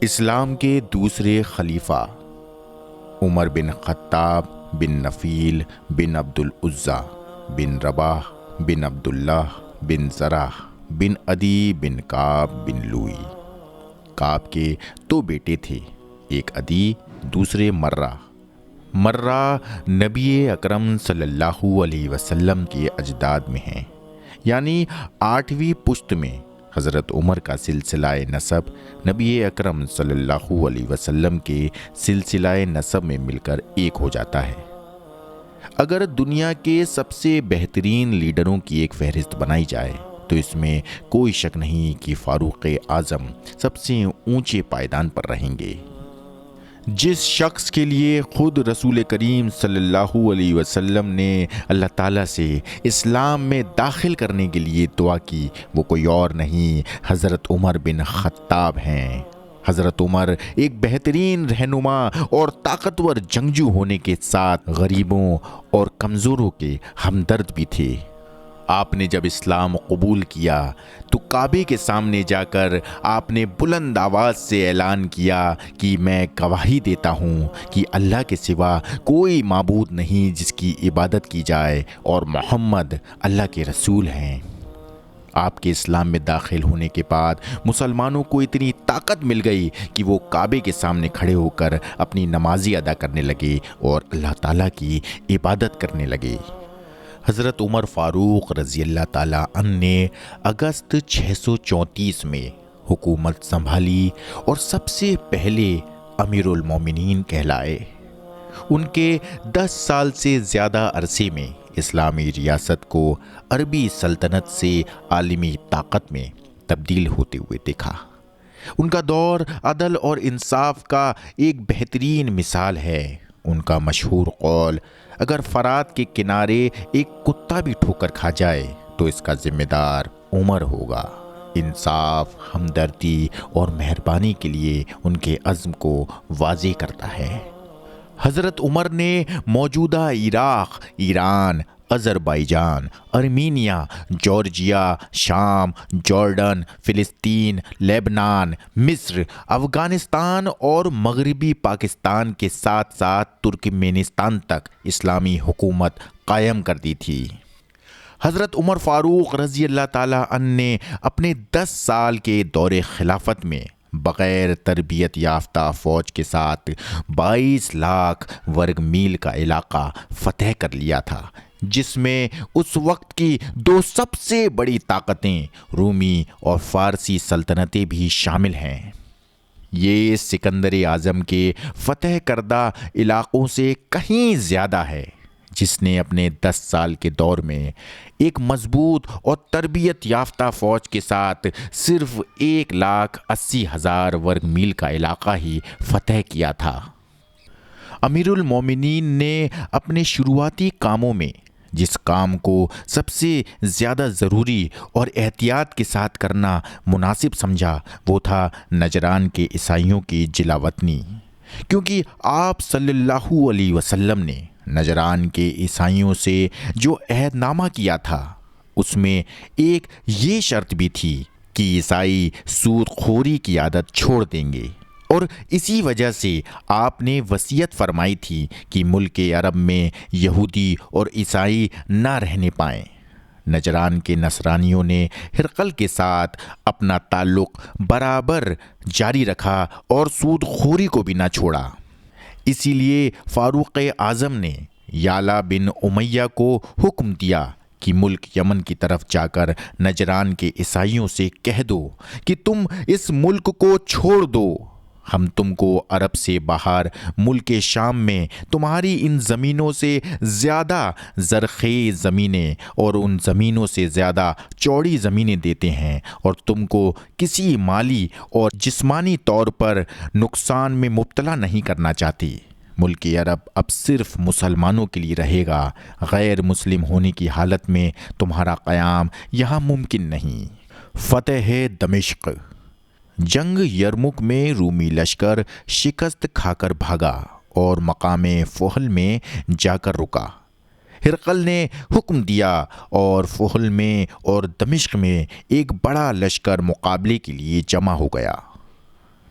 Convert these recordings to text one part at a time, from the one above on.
اسلام کے دوسرے خلیفہ عمر بن خطاب بن نفیل بن عبد العزا بن رباح بن عبداللہ بن زرح بن عدی بن کعب بن لوئی۔ کعب کے دو بیٹے تھے، ایک عدی، دوسرے مرہ نبی اکرم صلی اللہ علیہ وسلم کے اجداد میں ہیں، یعنی 8ویں پشت میں حضرت عمر کا سلسلہ نسب نبی اکرم صلی اللہ علیہ وسلم کے سلسلہ نسب میں مل کر ایک ہو جاتا ہے۔ اگر دنیا کے سب سے بہترین لیڈروں کی ایک فہرست بنائی جائے تو اس میں کوئی شک نہیں کہ فاروق اعظم سب سے اونچے پائیدان پر رہیں گے۔ جس شخص کے لیے خود رسول کریم صلی اللہ علیہ وسلم نے اللہ تعالیٰ سے اسلام میں داخل کرنے کے لیے دعا کی، وہ کوئی اور نہیں حضرت عمر بن خطاب ہیں۔ حضرت عمر ایک بہترین رہنما اور طاقتور جنگجو ہونے کے ساتھ غریبوں اور کمزوروں کے ہمدرد بھی تھے۔ آپ نے جب اسلام قبول کیا تو کعبے کے سامنے جا کر آپ نے بلند آواز سے اعلان کیا کہ میں گواہی دیتا ہوں کہ اللہ کے سوا کوئی معبود نہیں جس کی عبادت کی جائے، اور محمد اللہ کے رسول ہیں۔ آپ کے اسلام میں داخل ہونے کے بعد مسلمانوں کو اتنی طاقت مل گئی کہ وہ کعبے کے سامنے کھڑے ہو کر اپنی نمازی ادا کرنے لگے اور اللہ تعالیٰ کی عبادت کرنے لگے۔ حضرت عمر فاروق رضی اللہ تعالیٰ عنہ نے اگست 634 میں حکومت سنبھالی اور سب سے پہلے امیر المومنین کہلائے۔ ان کے 10 سال سے زیادہ عرصے میں اسلامی ریاست کو عربی سلطنت سے عالمی طاقت میں تبدیل ہوتے ہوئے دیکھا۔ ان کا دور عدل اور انصاف کا ایک بہترین مثال ہے۔ ان کا مشہور قول، اگر فرات کے کنارے ایک کتا بھی ٹھوکر کھا جائے تو اس کا ذمہ دار عمر ہوگا، انصاف، ہمدردی اور مہربانی کے لیے ان کے عزم کو واضح کرتا ہے۔ حضرت عمر نے موجودہ عراق، ایران، آذربائیجان، ارمینیا، جارجیا، شام، جارڈن، فلسطین، لیبنان، مصر، افغانستان اور مغربی پاکستان کے ساتھ ساتھ ترکمانستان تک اسلامی حکومت قائم کر دی تھی۔ حضرت عمر فاروق رضی اللہ تعالیٰ عنہ نے اپنے 10 سال کے دور خلافت میں بغیر تربیت یافتہ فوج کے ساتھ 22 لاکھ ورگ میل کا علاقہ فتح کر لیا تھا، جس میں اس وقت کی 2 سب سے بڑی طاقتیں رومی اور فارسی سلطنتیں بھی شامل ہیں۔ یہ سکندر اعظم کے فتح کردہ علاقوں سے کہیں زیادہ ہے، جس نے اپنے 10 سال کے دور میں ایک مضبوط اور تربیت یافتہ فوج کے ساتھ صرف 1,80,000 ورگ میل کا علاقہ ہی فتح کیا تھا۔ امیر المومنین نے اپنے شروعاتی کاموں میں جس کام کو سب سے زیادہ ضروری اور احتیاط کے ساتھ کرنا مناسب سمجھا وہ تھا نجران کے عیسائیوں کی جلا وطنی، کیونکہ آپ صلی اللہ علیہ وسلم نے نجران کے عیسائیوں سے جو عہد نامہ کیا تھا اس میں ایک یہ شرط بھی تھی کہ عیسائی سود خوری کی عادت چھوڑ دیں گے، اور اسی وجہ سے آپ نے وصیت فرمائی تھی کہ ملک عرب میں یہودی اور عیسائی نہ رہنے پائیں۔ نجران کے نصرانیوں نے ہرقل کے ساتھ اپنا تعلق برابر جاری رکھا اور سود خوری کو بھی نہ چھوڑا۔ اسی لیے فاروق اعظم نے یالا بن امیہ کو حکم دیا کہ ملک یمن کی طرف جا کر نجران کے عیسائیوں سے کہہ دو کہ تم اس ملک کو چھوڑ دو، ہم تم کو عرب سے باہر ملک شام میں تمہاری ان زمینوں سے زیادہ زرخیز زمینیں اور ان زمینوں سے زیادہ چوڑی زمینیں دیتے ہیں، اور تم کو کسی مالی اور جسمانی طور پر نقصان میں مبتلا نہیں کرنا چاہتی۔ ملک عرب اب صرف مسلمانوں کے لیے رہے گا، غیر مسلم ہونے کی حالت میں تمہارا قیام یہاں ممکن نہیں۔ فتح دمشق۔ جنگ یرمک میں رومی لشکر شکست کھا کر بھاگا اور مقام فہل میں جا کر رکا۔ ہرقل نے حکم دیا اور فہل میں اور دمشق میں ایک بڑا لشکر مقابلے کے لیے جمع ہو گیا۔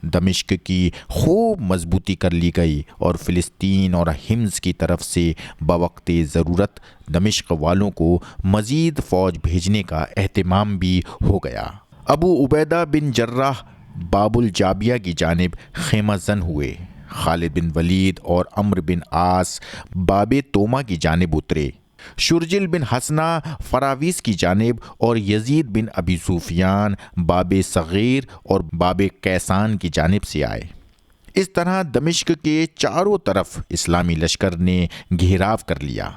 دمشق کی خوب مضبوطی کر لی گئی اور فلسطین اور حمص کی طرف سے بوقت ضرورت دمشق والوں کو مزید فوج بھیجنے کا اہتمام بھی ہو گیا۔ ابو عبیدہ بن جراح باب الجابیہ کی جانب خیمہ زن ہوئے۔ خالد بن ولید اور عمرو بن عاص باب توما کی جانب اترے۔ شرجل بن حسنہ فراویس کی جانب اور یزید بن ابی سفیان باب صغیر اور باب کیسان کی جانب سے آئے۔ اس طرح دمشق کے چاروں طرف اسلامی لشکر نے گھیراو کر لیا۔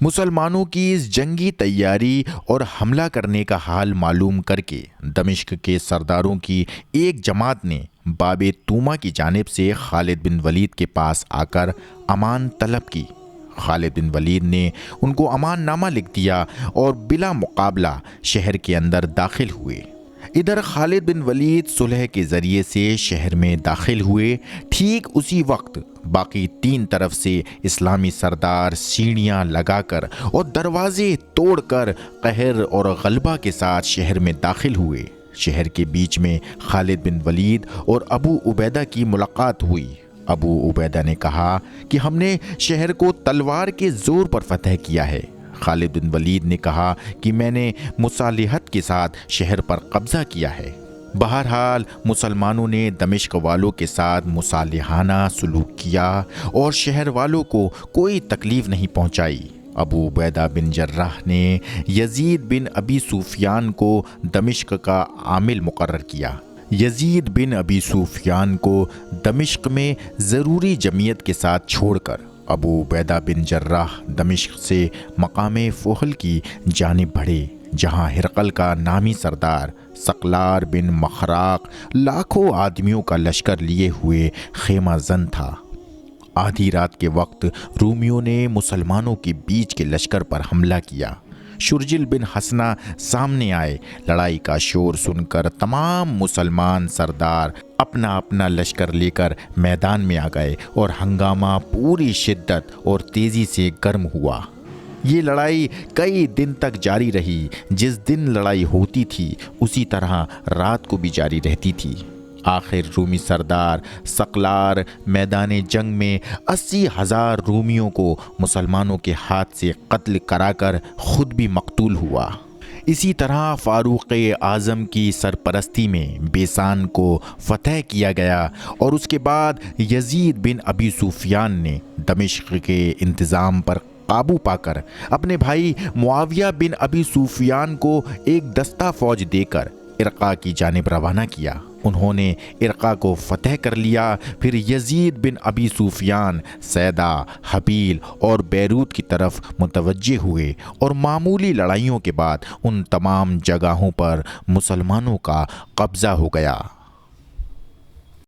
مسلمانوں کی اس جنگی تیاری اور حملہ کرنے کا حال معلوم کر کے دمشق کے سرداروں کی ایک جماعت نے باب توما کی جانب سے خالد بن ولید کے پاس آ کر امان طلب کی۔ خالد بن ولید نے ان کو امان نامہ لکھ دیا اور بلا مقابلہ شہر کے اندر داخل ہوئے۔ ادھر خالد بن ولید صلح کے ذریعے سے شہر میں داخل ہوئے۔ ٹھیک اسی وقت باقی تین طرف سے اسلامی سردار سیڑھیاں لگا کر اور دروازے توڑ کر قہر اور غلبہ کے ساتھ شہر میں داخل ہوئے۔ شہر کے بیچ میں خالد بن ولید اور ابو عبیدہ کی ملاقات ہوئی۔ ابو عبیدہ نے کہا کہ ہم نے شہر کو تلوار کے زور پر فتح کیا ہے۔ خالد بن ولید نے کہا کہ میں نے مصالحت کے ساتھ شہر پر قبضہ کیا ہے۔ بہرحال مسلمانوں نے دمشق والوں کے ساتھ مصالحانہ سلوک کیا اور شہر والوں کو کوئی تکلیف نہیں پہنچائی۔ ابو عبیدہ بن جراح نے یزید بن ابی سفیان کو دمشق کا عامل مقرر کیا۔ یزید بن ابی سفیان کو دمشق میں ضروری جمعیت کے ساتھ چھوڑ کر ابو عبیدہ بن جراح دمشق سے مقام فہل کی جانب بڑھے، جہاں ہرقل کا نامی سردار سقلار بن مخراق لاکھوں آدمیوں کا لشکر لیے ہوئے خیمہ زن تھا۔ آدھی رات کے وقت رومیوں نے مسلمانوں کے بیچ کے لشکر پر حملہ کیا۔ شرجل بن حسنہ سامنے آئے۔ لڑائی کا شور سن کر تمام مسلمان سردار اپنا اپنا لشکر لے کر میدان میں آ گئے اور ہنگامہ پوری شدت اور تیزی سے گرم ہوا۔ یہ لڑائی کئی دن تک جاری رہی۔ جس دن لڑائی ہوتی تھی اسی طرح رات کو بھی جاری رہتی تھی۔ آخر رومی سردار سقلار میدان جنگ میں 80,000 رومیوں کو مسلمانوں کے ہاتھ سے قتل کرا کر خود بھی مقتول ہوا۔ اسی طرح فاروق اعظم کی سرپرستی میں بیسان کو فتح کیا گیا اور اس کے بعد یزید بن ابی سفیان نے دمشق کے انتظام پر قابو پا کر اپنے بھائی معاویہ بن ابی سفیان کو ایک دستہ فوج دے کر عرقہ کی جانب روانہ کیا۔ انہوں نے عرقہ کو فتح کر لیا۔ پھر یزید بن ابی سفیان سیدا، حبیل اور بیروت کی طرف متوجہ ہوئے اور معمولی لڑائیوں کے بعد ان تمام جگہوں پر مسلمانوں کا قبضہ ہو گیا۔